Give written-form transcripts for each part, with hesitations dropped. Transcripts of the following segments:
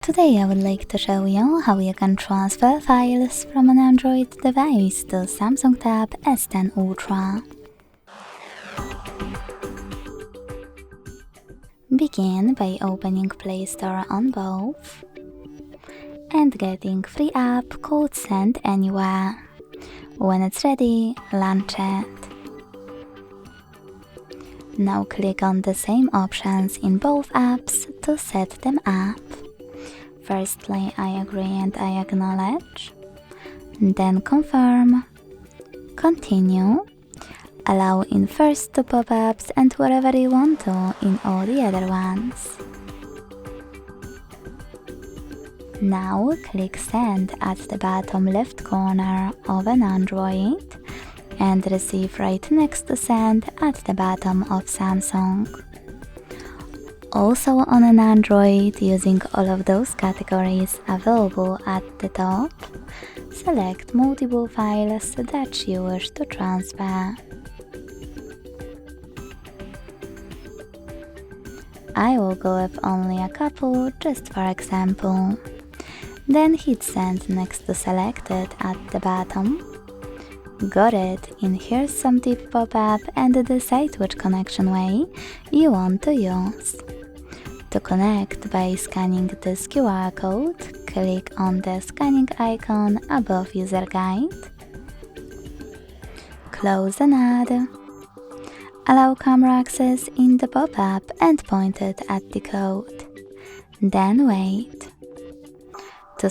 Today I would like to show you how you can transfer files from an Android device to Samsung Tab S10 Ultra. Begin by opening Play Store on both and getting free app called Send Anywhere. When it's ready, launch it. Now click on the same options in both apps to set them up. Firstly, I agree and I acknowledge. Then confirm. Continue. Allow in first two pop-ups and wherever you want to in all the other ones. Now click Send at the bottom left corner of an Android and Receive right next to Send at the bottom of Samsung. Also on an Android, using all of those categories available at the top, select multiple files that you wish to transfer. I will go with only a couple, just for example. Then hit Send next to Selected at the bottom. Got it, and here's some tip pop-up and decide which connection way you want to use. To connect by scanning this QR code, click on the scanning icon above User Guide. Close and add. Allow camera access in the pop-up and point it at the code. Then wait. To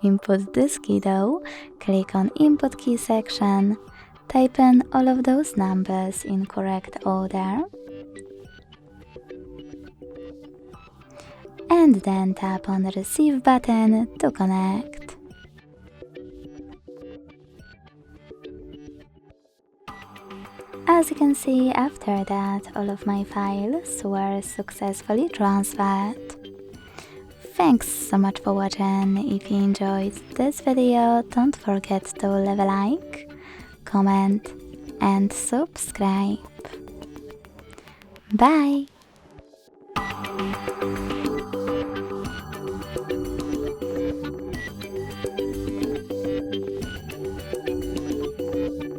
input this key though, click on Input Key section, type in all of those numbers in correct order, and then tap on the Receive button to connect. As you can see, after that, all of my files were successfully transferred. Thanks so much for watching. If you enjoyed this video, don't forget to leave a like, comment and subscribe. Bye!